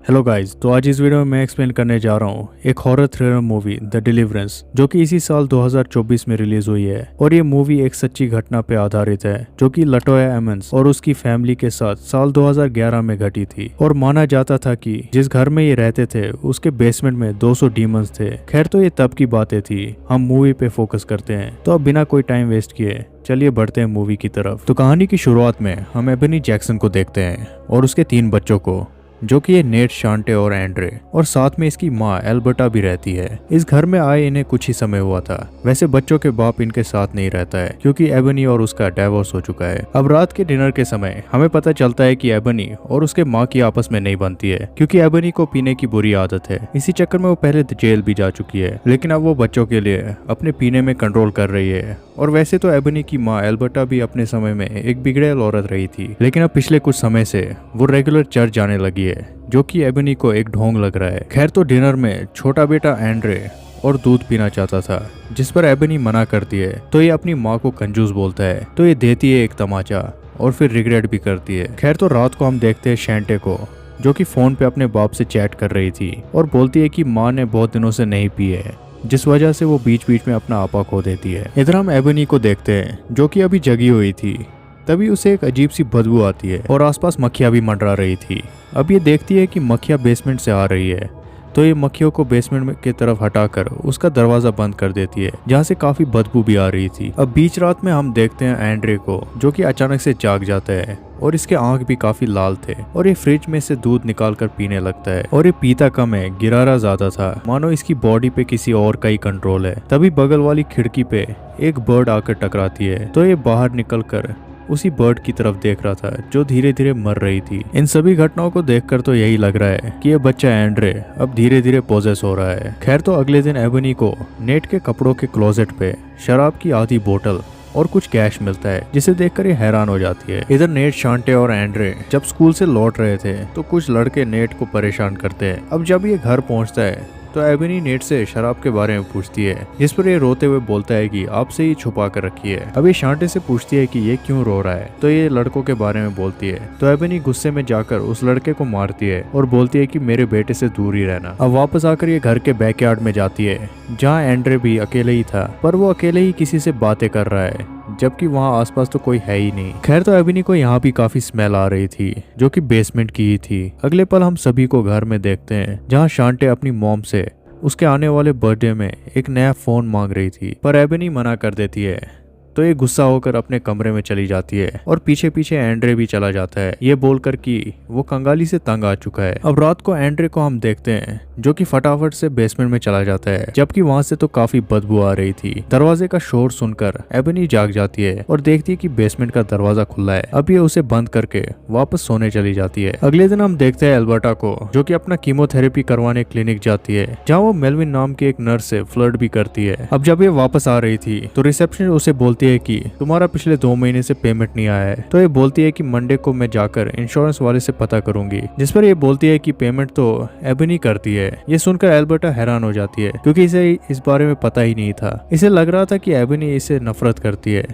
Hello guys, तो आज इस वीडियो में मैं एक्सप्लेन करने जा रहा हूँ एक horror thriller movie the deliverance, जो कि इसी साल 2024 में रिलीज हुई है। और ये मूवी एक सच्ची घटना पे आधारित है जो कि लटोया एमंस और उसकी फैमिली के साथ साल 2011 में घटी थी। और माना जाता था कि जिस घर में ये रहते थे उसके बेसमेंट में 200 डीमंस थे। खैर, तो ये तब की बातें थी। हम मूवी पे फोकस करते हैं, तो अब बिना कोई टाइम वेस्ट किए चलिए बढ़ते हैं मूवी की तरफ। तो कहानी की शुरुआत में हम एबनी जैक्सन को देखते हैं और उसके 3 बच्चों को, जो कि ये नेट, शांटे और एंड्रे, और साथ में इसकी माँ एल्बर्टा भी रहती है। इस घर में आए इन्हें कुछ ही समय हुआ था। वैसे बच्चों के बाप इनके साथ नहीं रहता है क्योंकि एबनी और उसका डाइवोर्स हो चुका है। अब रात के डिनर के समय हमें पता चलता है कि एबनी और उसके माँ की आपस में नहीं बनती है क्योंकि एबनी को पीने की बुरी आदत है। इसी चक्कर में वो पहले जेल भी जा चुकी है, लेकिन अब वो बच्चों के लिए अपने पीने में कंट्रोल कर रही है। और वैसे तो एबनी की माँ एल्बर्टा भी अपने समय में एक बिगड़ेल औरत रही थी, लेकिन अब पिछले कुछ समय से वो रेगुलर चर्च जाने लगी है, जो कि एबनी को एक ढोंग लग रहा है। खैर, तो डिनर में छोटा बेटा एंड्रे और दूध पीना चाहता था, जिस पर एबनी मना करती है। तो ये अपनी माँ को कंजूस बोलता है, तो ये देती है एक तमाचा और फिर रिग्रेट भी करती है। खैर, तो रात को हम देखते हैं शैंटे को, जो कि फोन पे अपने बाप से चैट कर रही थी और बोलती है कि माँ ने बहुत दिनों से नहीं पी है, जिस वजह से वो बीच बीच में अपना आपा खो देती है। इधर हम एबनी को देखते हैं, जो कि अभी जगी हुई थी। तभी उसे एक अजीब सी बदबू आती है और आसपास मक्खियां भी मंडरा रही थी। अब ये देखती है कि मक्खियां बेसमेंट से आ रही है, तो ये मक्खियों को बेसमेंट के तरफ हटाकर उसका दरवाजा बंद कर देती है, जहाँ से काफी बदबू भी आ रही थी। अब बीच रात में हम देखते हैं एंड्रे को, जो कि अचानक से जाग जाता है और इसके आंख भी काफी लाल थे और ये फ्रिज में से दूध निकाल कर पीने लगता है। और ये पीता कम है, गिरारा ज्यादा था, मानो इसकी बॉडी पे किसी और का ही कंट्रोल है। तभी बगल वाली खिड़की पे एक बर्ड आकर टकराती है, तो ये बाहर निकल कर उसी बर्ड की तरफ देख रहा था जो धीरे धीरे मर रही थी। इन सभी घटनाओं को देखकर तो यही लग रहा है कि ये बच्चा एंड्रे अब धीरे धीरे पोजेस हो रहा है। खैर, तो अगले दिन एबनी को नेट के कपड़ों के क्लोजेट पे शराब की आधी बोतल और कुछ कैश मिलता है, जिसे देखकर ये हैरान हो जाती है। इधर नेट, शांटे और एंड्रे जब स्कूल से लौट रहे थे तो कुछ लड़के नेट को परेशान करते हैं। अब जब ये घर पहुंचता है तो एबनी नेट से शराब के बारे में पूछती है, जिस पर ये रोते हुए बोलता है कि आपसे ही छुपा कर रखी है। अब ये शांटे से पूछती है कि ये क्यों रो रहा है, तो ये लड़कों के बारे में बोलती है। तो एबनी गुस्से में जाकर उस लड़के को मारती है और बोलती है कि मेरे बेटे से दूर ही रहना। अब वापस आकर ये घर के बैकयार्ड में जाती है, जहाँ एंड्रे भी अकेले ही था, पर वो अकेले ही किसी से बातें कर रहा है, जबकि वहाँ आसपास तो कोई है ही नहीं। खैर, तो एबनी को यहाँ भी काफी स्मेल आ रही थी, जो कि बेसमेंट की ही थी। अगले पल हम सभी को घर में देखते हैं, जहाँ शांटे अपनी मॉम से उसके आने वाले बर्थडे में एक नया फोन मांग रही थी, पर एबनी मना कर देती है। तो ये गुस्सा होकर अपने कमरे में चली जाती है और पीछे पीछे एंड्रे भी चला जाता है, ये बोलकर कि वो कंगाली से तंग आ चुका है। अब रात को एंड्रे को हम देखते हैं, जो कि फटाफट से बेसमेंट में चला जाता है, जबकि वहां से तो काफी बदबू आ रही थी। दरवाजे का शोर सुनकर एबनी जाग जाती है और देखती है कि बेसमेंट का दरवाजा खुला है। अब ये उसे बंद करके वापस सोने चली जाती है। अगले दिन हम देखते हैं एल्बर्टा को, जो कि अपना कीमोथेरेपी करवाने क्लिनिक जाती है, जहाँ वो मेलविन नाम की एक नर्स से फ्लर्ट भी करती है। अब जब ये वापस आ रही थी तो रिसेप्शन उसे बोलती है कि तुम्हारा पिछले 2 महीने से पेमेंट नहीं आया है। तो ये बोलती है कि मंडे को मैं जाकर इंश्योरेंस वाले से पता करूंगी, जिस पर ये बोलती है कि पेमेंट तो एबनी करती है। ये सुनकर एल्बर्टा हैरान हो जाती है क्योंकि इसे इस बारे में पता ही नहीं था। इसे लग रहा था कि एबनी इससे नफरत करती है,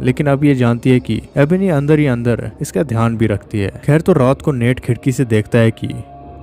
लेकिन अब ये जानती है कि एबनी अंदर ही अंदर इसका ध्यान भी रखती है। खैर, तो रात को नेट खिड़की से देखता है कि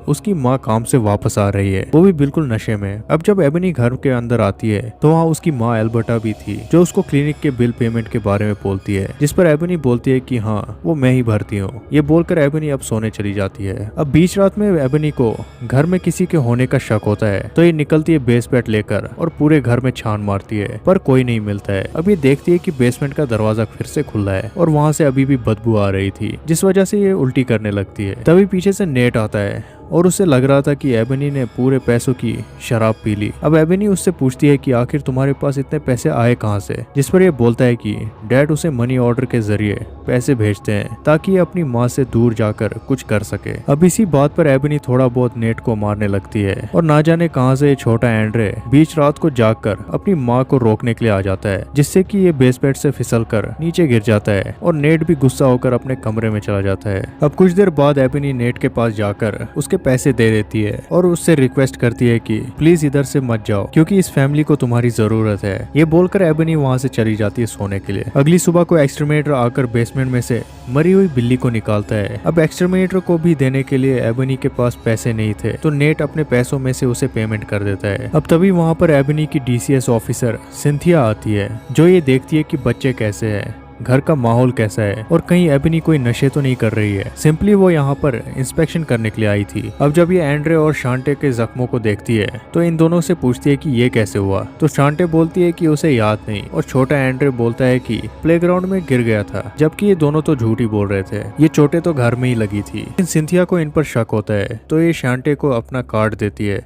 उसकी माँ काम से वापस आ रही है, वो भी बिल्कुल नशे में। अब जब एबनी घर के अंदर आती है तो वहाँ उसकी माँ एल्बर्टा भी थी, जो उसको क्लिनिक के बिल पेमेंट के बारे में बोलती है, जिस पर एबनी बोलती है कि हाँ, वो मैं ही भरती हूँ। ये बोलकर एबनी अब सोने चली जाती है। अब बीच रात में एबनी को घर में किसी के होने का शक होता है, तो ये निकलती है बेस बैट लेकर और पूरे घर में छान मारती है, पर कोई नहीं मिलता है। अब ये देखती है कि बेसमेंट का दरवाजा फिर से खुला है और वहाँ से अभी भी बदबू आ रही थी, जिस वजह से ये उल्टी करने लगती है। तभी पीछे से नेट आता है और उसे लग रहा था कि एबनी ने पूरे पैसों की शराब पी ली। अब एबनी उससे पूछती है कि आखिर तुम्हारे पास इतने पैसे आए कहाँ से, जिस पर यह बोलता है कि डैड उसे मनी ऑर्डर के जरिए पैसे भेजते हैं ताकि ये अपनी माँ से दूर जाकर कुछ कर सके। अब इसी बात पर एबनी थोड़ा बहुत नेट को मारने लगती है और ना जाने कहां से छोटा एंड्रे बीच रात को जागकर अपनी माँ को रोकने के लिए आ जाता है, जिससे कि ये बेसमेंट से फिसलकर नीचे गिर जाता है और नेट भी गुस्सा होकर अपने कमरे में चला जाता है। अब कुछ देर बाद एबनी नेट के पास जाकर उसके उसके पैसे दे देती है और उससे रिक्वेस्ट करती है कि प्लीज इधर से मत जाओ क्योंकि इस फैमिली को तुम्हारी जरूरत है। ये बोलकर एबनी वहाँ से चली जाती है सोने के लिए। अगली सुबह को एक्सटरमिनेटर आकर बेसमेंट में से मरी हुई बिल्ली को निकालता है। अब एक्सटरमिनेटर को भी देने के लिए एबनी के पास पैसे नहीं थे तो नेट अपने पैसों में से उसे पेमेंट कर देता है। अब तभी वहाँ पर एबनी की डीसीएस ऑफिसर सिंथिया आती है जो ये देखती है कि बच्चे कैसे हैं, घर का माहौल कैसा है और कहीं एबनी कोई नशे तो नहीं कर रही है। सिंपली वो यहाँ पर इंस्पेक्शन करने के लिए आई थी। अब जब ये एंड्रे और शांटे के जख्मों को देखती है तो इन दोनों से पूछती है कि ये कैसे हुआ। तो शांटे बोलती है कि उसे याद नहीं और छोटा एंड्रे बोलता है कि प्लेग्राउंड में गिर गया था, जबकि ये दोनों तो झूठ ही बोल रहे थे, ये चोटें तो घर में ही लगी थी। लेकिन सिंथिया को इन पर शक होता है तो ये शांटे को अपना कार्ड देती है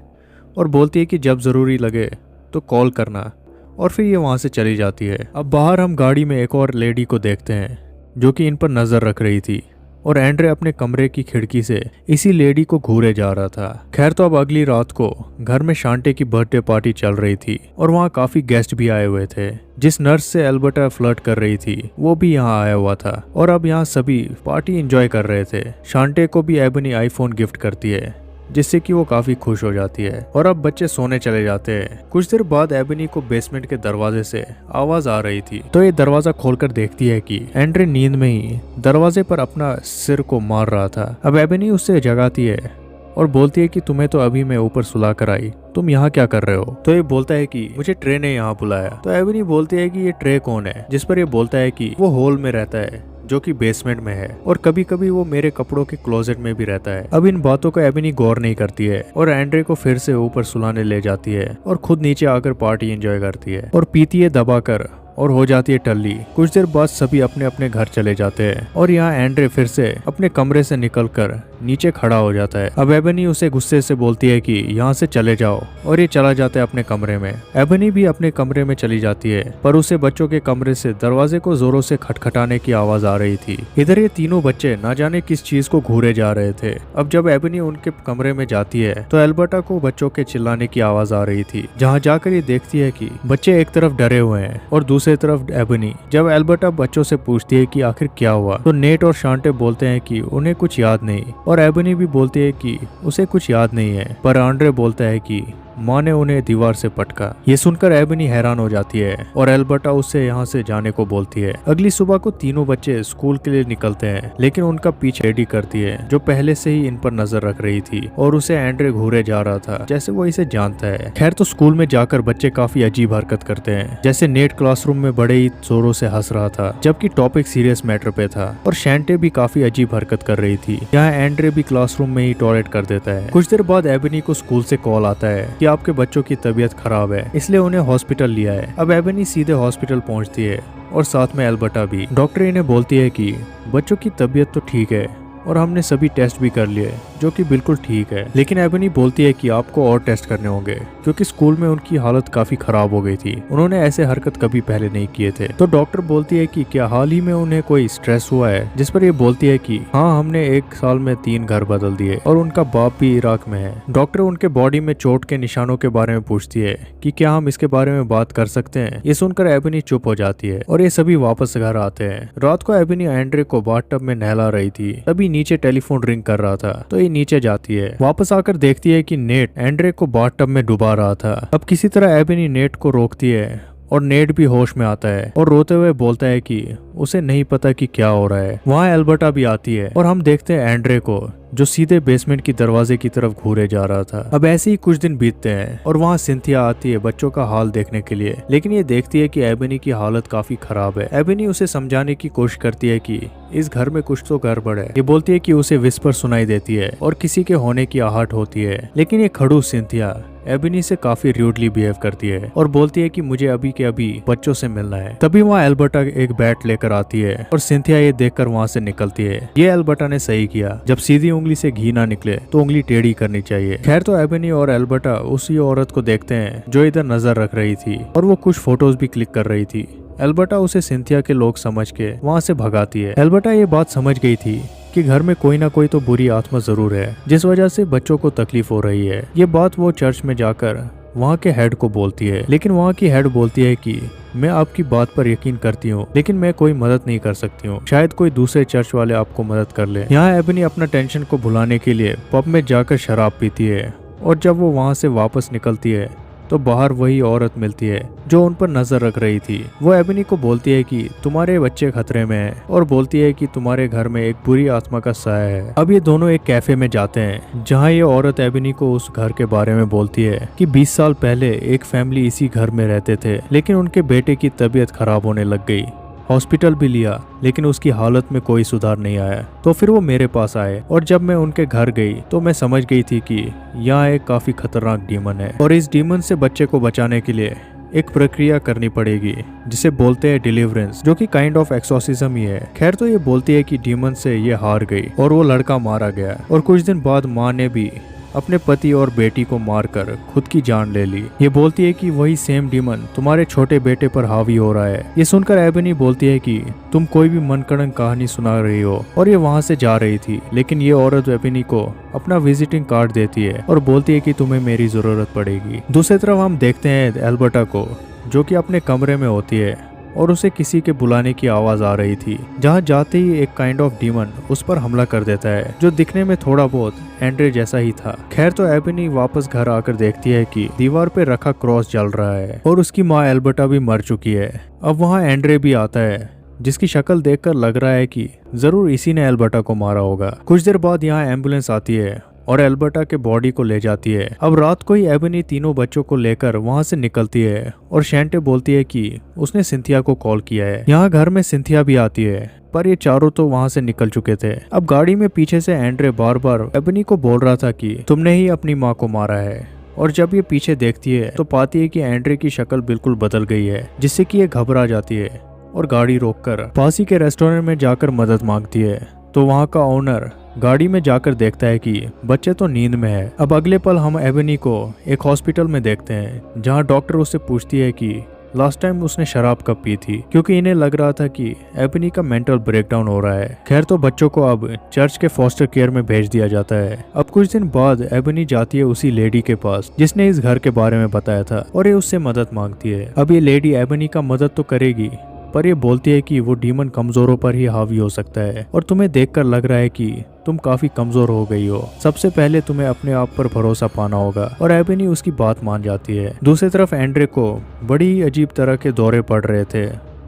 और बोलती है कि जब जरूरी लगे तो कॉल करना, और फिर ये वहाँ से चली जाती है। अब बाहर हम गाड़ी में एक और लेडी को देखते हैं जो कि इन पर नजर रख रही थी और एंड्रे अपने कमरे की खिड़की से इसी लेडी को घूरे जा रहा था। खैर तो अब अगली रात को घर में शांटे की बर्थडे पार्टी चल रही थी और वहाँ काफी गेस्ट भी आए हुए थे। जिस नर्स से एल्बर्टा फ्लर्ट कर रही थी वो भी यहाँ आया हुआ था और अब यहाँ सभी पार्टी एंजॉय कर रहे थे। शांटे को भी एबनी आईफोन गिफ्ट करती है जिससे कि वो काफी खुश हो जाती है और अब बच्चे सोने चले जाते हैं। कुछ देर बाद एबनी को बेसमेंट के दरवाजे से आवाज आ रही थी तो ये दरवाजा खोलकर देखती है कि एंड्रे नींद में ही दरवाजे पर अपना सिर को मार रहा था। अब एबनी उससे जगाती है और बोलती है कि तुम्हें तो अभी मैं ऊपर सुला कर आई, तुम यहाँ क्या कर रहे हो। तो ये बोलता है कि मुझे ट्रे ने यहाँ बुलाया। तो एबनी बोलती है कि ये ट्रे कौन है, जिस पर ये बोलता है कि वो हॉल में रहता है जो कि बेसमेंट में है और कभी कभी वो मेरे कपड़ों के क्लोजेट में भी रहता है। अब इन बातों को एबनी गौर नहीं करती है और एंड्रे को फिर से ऊपर सुलाने ले जाती है और खुद नीचे आकर पार्टी एंजॉय करती है और पीती है दबाकर और हो जाती है टल्ली। कुछ देर बाद सभी अपने अपने घर चले जाते हैं और यहाँ एंड्रे फिर से अपने कमरे से निकलकर नीचे खड़ा हो जाता है। अब एबनी उसे गुस्से से बोलती है कि यहाँ से चले जाओ और ये चला जाता है अपने कमरे में। एबनी भी अपने कमरे में चली जाती है पर उसे बच्चों के कमरे से दरवाजे को जोरों से खटखटाने की आवाज आ रही थी। इधर ये तीनों बच्चे ना जाने किस चीज को घूरे जा रहे थे। अब जब एबनी उनके कमरे में जाती है तो एल्बर्टा को बच्चों के चिल्लाने की आवाज आ रही थी, जहाँ जाकर ये देखती है कि बच्चे एक तरफ डरे हुए हैं और दूसरी तरफ एबनी। जब एल्बर्टा बच्चों से पूछती है कि आखिर क्या हुआ तो नेट और शांटे बोलते हैं कि उन्हें कुछ याद नहीं और एबनी भी बोलती है कि उसे कुछ याद नहीं है, पर आंड्रे बोलता है कि माँ ने उन्हें दीवार से पटका। ये सुनकर एबनी हैरान हो जाती है और एल्बर्टा उससे यहाँ से जाने को बोलती है। अगली सुबह को तीनों बच्चे स्कूल के लिए निकलते हैं लेकिन उनका पीछे एडी करती है जो पहले से ही इन पर नजर रख रही थी और उसे एंड्रे घूरे जा रहा था जैसे वो इसे जानता है। खैर तो स्कूल में जाकर बच्चे काफी अजीब हरकत करते हैं, जैसे नेट क्लासरूम में बड़े ही जोरों से हंस रहा था जबकि टॉपिक सीरियस मैटर पे था और शैंटे भी काफी अजीब हरकत कर रही थी। यहाँ एंड्रे भी क्लासरूम में ही टॉयलेट कर देता है। कुछ देर बाद एबनी को स्कूल से कॉल आता है कि आपके बच्चों की तबीयत खराब है इसलिए उन्हें हॉस्पिटल लिया है। अब एबनी सीधे हॉस्पिटल पहुंचती है और साथ में एल्बर्टा भी। डॉक्टर इन्हें बोलती है कि बच्चों की तबीयत तो ठीक है और हमने सभी टेस्ट भी कर लिए जो कि बिल्कुल ठीक है, लेकिन एबनी बोलती है कि आपको और टेस्ट करने होंगे क्योंकि स्कूल में उनकी हालत काफी खराब हो गई थी, उन्होंने ऐसे हरकत कभी पहले नहीं किए थे। तो डॉक्टर बोलती है कि क्या हाल ही में उन्हें कोई स्ट्रेस हुआ है, जिस पर ये बोलती है कि हाँ, हमने 1 साल में 3 घर बदल दिए और उनका बाप भी इराक में है। डॉक्टर उनके बॉडी में चोट के निशानों के बारे में पूछती है कि क्या हम इसके बारे में बात कर सकते हैं। ये सुनकर एबनी चुप हो जाती है और ये सभी वापस घर आते हैं। रात को एबनी एंड्रे को बाथटब में नहला रही थी, तभी नीचे टेलीफोन रिंग कर रहा था तो ये नीचे जाती है। वापस आकर देखती है कि नेट एंड्रे को बाथटब में डुबा रहा था। अब किसी तरह एबनी नेट को रोकती है और नेट भी होश में आता है और रोते हुए बोलता है कि उसे नहीं पता कि क्या हो रहा है। वहाँ एल्बर्टा भी आती है और हम देखते हैं एंड्रे को जो सीधे बेसमेंट की दरवाजे की तरफ घूरे जा रहा था। अब ऐसे ही कुछ दिन बीतते हैं और वहाँ सिंथिया आती है बच्चों का हाल देखने के लिए, लेकिन ये देखती है कि एबनी की हालत काफी खराब है। एबनी उसे समझाने की कोशिश करती है कि इस घर में कुछ तो गड़बड़ है। ये बोलती है कि उसे विस्पर सुनाई देती है और किसी के होने की आहट होती है, लेकिन ये खड़ूस सिंथिया एबनी से काफी रूडली बिहेव करती है और बोलती है कि मुझे अभी के अभी बच्चों से मिलना है। तभी वहाँ एल्बर्टा एक बैट लेकर आती है और सिंथिया ये देखकर वहाँ से निकलती है। ये एल्बर्टा ने सही किया, जब सीधी उंगली से घी ना निकले तो उंगली टेढ़ी करनी चाहिए। खैर तो एबनी और एल्बर्टा उसी औरत को देखते हैं जो इधर नजर रख रही थी और वो कुछ फोटोज भी क्लिक कर रही थी। एल्बर्टा उसे सिंथिया के लोग समझ के वहाँ से भगाती है। एल्बर्टा ये बात समझ गई थी कि घर में कोई ना कोई तो बुरी आत्मा जरूर है जिस वजह से बच्चों को तकलीफ हो रही है। ये बात वो चर्च में जाकर वहाँ के हेड को बोलती है, लेकिन वहाँ की हेड बोलती है कि मैं आपकी बात पर यकीन करती हूँ, लेकिन मैं कोई मदद नहीं कर सकती हूँ, शायद कोई दूसरे चर्च वाले आपको मदद कर ले। यहाँ एबनी अपना टेंशन को भुलाने के लिए पब में जाकर शराब पीती है, और जब वो वहाँ से वापस निकलती है तो बाहर वही औरत मिलती है जो उन पर नजर रख रही थी। वो एबनी को बोलती है कि तुम्हारे बच्चे खतरे में हैं, और बोलती है कि तुम्हारे घर में एक बुरी आत्मा का साया है। अब ये दोनों एक कैफे में जाते हैं, जहाँ ये औरत एबनी को उस घर के बारे में बोलती है कि 20 साल पहले एक फैमिली इसी घर में रहते थे, लेकिन उनके बेटे की तबीयत खराब होने लग गई। हॉस्पिटल भी लिया, लेकिन उसकी हालत में कोई सुधार नहीं आया। तो फिर वो मेरे पास आए, और जब मैं उनके घर गई तो मैं समझ गई थी कि यहाँ एक काफी खतरनाक डीमन है, और इस डीमन से बच्चे को बचाने के लिए एक प्रक्रिया करनी पड़ेगी जिसे बोलते हैं डिलीवरेंस, जो कि काइंड ऑफ एक्सोर्सिज्म ही है। खैर, तो ये बोलती है कि डीमन से ये हार गई और वो लड़का मारा गया, और कुछ दिन बाद माँ ने भी अपने पति और बेटी को मारकर खुद की जान ले ली। ये बोलती है कि वही सेम डीमन तुम्हारे छोटे बेटे पर हावी हो रहा है। ये सुनकर एबनी बोलती है कि तुम कोई भी मनगढ़ंत कहानी सुना रही हो, और ये वहाँ से जा रही थी। लेकिन ये औरत एबनी को अपना विजिटिंग कार्ड देती है और बोलती है कि तुम्हें मेरी जरूरत पड़ेगी। दूसरी तरफ हम देखते हैं एल्बर्टा को, जो कि अपने कमरे में होती है, और उसे किसी के बुलाने की आवाज आ रही थी। जहाँ जाते ही एक काइंड ऑफ डीमन उस पर हमला कर देता है, जो दिखने में थोड़ा बहुत एंड्रे जैसा ही था। खैर, तो एबनी वापस घर आकर देखती है कि दीवार पे रखा क्रॉस जल रहा है, और उसकी माँ एल्बर्टा भी मर चुकी है। अब वहाँ एंड्रे भी आता है, जिसकी शक्ल देखकर लग रहा है कि जरूर इसी ने एल्बर्टा को मारा होगा। कुछ देर बाद यहाँ एम्बुलेंस आती है और एल्बर्टा के बॉडी को ले जाती है। अब रात को ही एबनी तीनों बच्चों को लेकर वहाँ से निकलती है, और शैंटे बोलती है कि उसने सिंथिया को कॉल किया है। यहाँ घर में सिंथिया भी आती है, पर ये चारों तो वहाँ से निकल चुके थे। अब गाड़ी में पीछे से एंड्रे बार बार एबनी को बोल रहा था कि तुमने ही अपनी माँ को मारा है, और जब ये पीछे देखती है तो पाती है कि एंड्रे की शक्ल बिल्कुल बदल गई है, जिससे कि ये घबरा जाती है और गाड़ी रोककर पास ही के रेस्टोरेंट में जाकर मदद मांगती है। तो वहाँ का ओनर गाड़ी में जाकर देखता है कि बच्चे तो नींद में है। अब अगले पल हम एबनी को एक हॉस्पिटल में देखते हैं, जहाँ डॉक्टर उससे पूछती है कि लास्ट टाइम उसने शराब कब पी थी, क्योंकि इन्हें लग रहा था कि एबनी का मेंटल ब्रेकडाउन हो रहा है। खैर, तो बच्चों को अब चर्च के फॉस्टर केयर में भेज दिया जाता है। अब कुछ दिन बाद एबनी जाती है उसी लेडी के पास जिसने इस घर के बारे में बताया था, और ये उससे मदद मांगती है। अब ये लेडी एबनी का मदद तो करेगी, पर ये बोलती है कि वो डीमन कमजोरों पर ही हावी हो सकता है, और तुम्हें देखकर लग रहा है कि तुम काफी कमजोर हो गई हो। सबसे पहले तुम्हें अपने आप पर भरोसा पाना होगा, और एबनी उसकी बात मान जाती है। दूसरी तरफ एंड्रे को बड़ी ही अजीब तरह के दौरे पड़ रहे थे,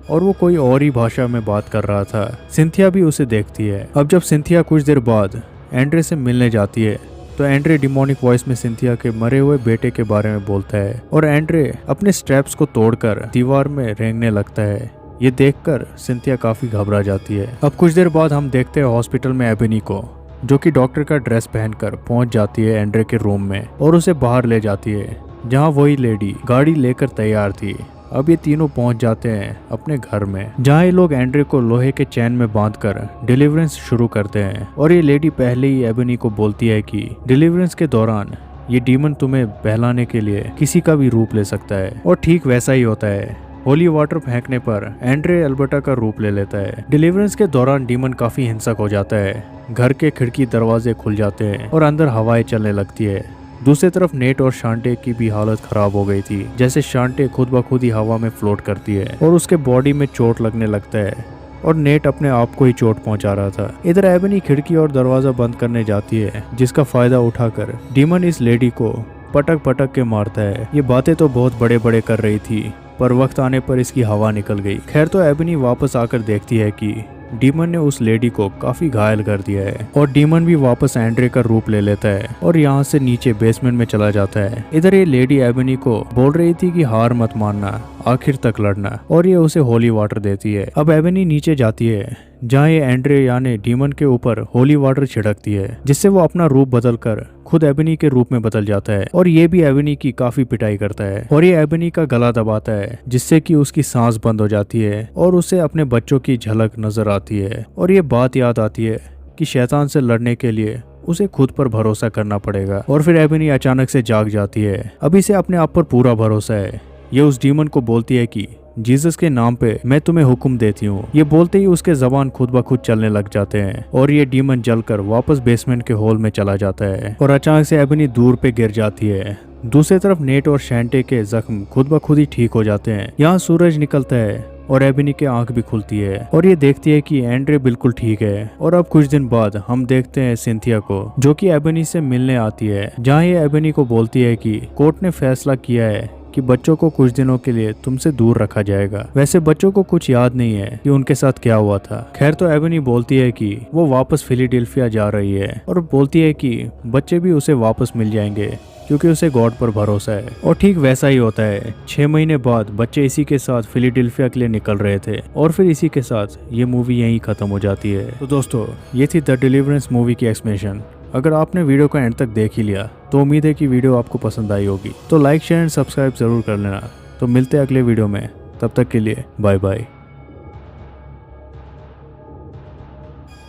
और वो कोई और ही भाषा में बात कर रहा था। सिंथिया भी उसे देखती है। अब जब सिंथिया कुछ देर बाद एंड्रे से मिलने जाती है, तो एंड्रे डिमोनिक वॉइस में सिंथिया के मरे हुए बेटे के बारे में बोलता है, और एंड्रे अपने स्ट्रैप्स को तोड़कर दीवार में रेंगने लगता है। ये देखकर सिंथिया काफी घबरा जाती है। अब कुछ देर बाद हम देखते हैं हॉस्पिटल में एबनी को, जो कि डॉक्टर का ड्रेस पहनकर पहुंच जाती है एंड्रे के रूम में, और उसे बाहर ले जाती है, जहां वही लेडी गाड़ी लेकर तैयार थी। अब ये तीनों पहुंच जाते हैं अपने घर में, जहां ये लोग एंड्रे को लोहे के चैन में बांधकर डिलीवरेंस शुरू करते हैं। और ये लेडी पहले ही एबनी को बोलती है कि डिलीवरेंस के दौरान ये डीमन तुम्हें बहलाने के लिए किसी का भी रूप ले सकता है, और ठीक वैसा ही होता है। होली वाटर फेंकने पर एंड्रे एल्बर्टा का रूप ले लेता है। डिलीवरेंस के दौरान डीमन काफी हिंसक हो जाता है। घर के खिड़की दरवाजे खुल जाते हैं और अंदर हवाएं चलने लगती है। दूसरी तरफ नेट और शांटे की भी हालत खराब हो गई थी। जैसे शांटे खुद ब खुद ही हवा में फ्लोट करती है और उसके बॉडी में चोट लगने लगता है, और नेट अपने आप को ही चोट पहुंचा रहा था। इधर एबनी खिड़की और दरवाजा बंद करने जाती है, जिसका फायदा उठाकर डीमन इस लेडी को पटक पटक के मारता है। ये बातें तो बहुत बड़े बड़े कर रही थी, पर वक्त आने पर इसकी हवा निकल गई। खैर, तो एबनी वापस आकर देखती है कि डीमन ने उस लेडी को काफी घायल कर दिया है, और डीमन भी वापस एंड्रे का रूप ले लेता है और यहाँ से नीचे बेसमेंट में चला जाता है। इधर ये लेडी एबनी को बोल रही थी कि हार मत मानना, आखिर तक लड़ना, और ये उसे होली वाटर देती है। अब एबनी नीचे जाती है, जहाँ ये एंड्रे यानी डीमन के ऊपर होली वाटर छिड़कती है, जिससे वो अपना रूप बदलकर खुद एबनी के रूप में बदल जाता है, और ये भी एबनी की काफी पिटाई करता है, और ये एबनी का गला दबाता है, जिससे कि उसकी सांस बंद हो जाती है और उसे अपने बच्चों की झलक नजर आती है। और ये बात याद आती है कि शैतान से लड़ने के लिए उसे खुद पर भरोसा करना पड़ेगा। और फिर एबनी अचानक से जाग जाती है। अब इसे अपने आप पर पूरा भरोसा है। ये उस डीमन को बोलती है कि जीसस के नाम पे मैं तुम्हें हुक्म देती हूँ। ये बोलते ही उसके जबान खुद ब खुद चलने लग जाते हैं, और ये डीमन जलकर वापस बेसमेंट के हॉल में चला जाता है, और अचानक से एबनी दूर पे गिर जाती है। दूसरी तरफ नेट और शैंटे के जख्म खुद ब खुद ही ठीक हो जाते हैं। यहाँ सूरज निकलता है और एबनी की आंख भी खुलती है और ये देखती है कि एंड्रे बिल्कुल ठीक है। और अब कुछ दिन बाद हम देखते हैं सिंथिया को, जो कि एबनी से मिलने आती है, जहाँ ये एबनी को बोलती है कि कोर्ट ने फैसला किया है कि बच्चों को कुछ दिनों के लिए तुमसे दूर रखा जाएगा। वैसे बच्चों को कुछ याद नहीं है कि उनके साथ क्या हुआ था। खैर, तो एबनी बोलती है कि वो वापस फिलाडेल्फिया जा रही है और बोलती है कि बच्चे भी उसे वापस मिल जाएंगे क्योंकि उसे गॉड पर भरोसा है। और ठीक वैसा ही होता है। 6 महीने बाद बच्चे इसी के साथ फिलाडेल्फिया के लिए निकल रहे थे और फिर इसी के साथ ये मूवी यहीं खत्म हो जाती है। तो दोस्तों, ये थी द डिलीवरेंस मूवी की एक्सप्लेनेशन। अगर आपने वीडियो को एंड तक देख ही लिया तो उम्मीद है कि वीडियो आपको पसंद आई होगी। तो लाइक, शेयर एंड सब्सक्राइब जरूर कर लेना। तो मिलते हैं अगले वीडियो में, तब तक के लिए बाय बाय।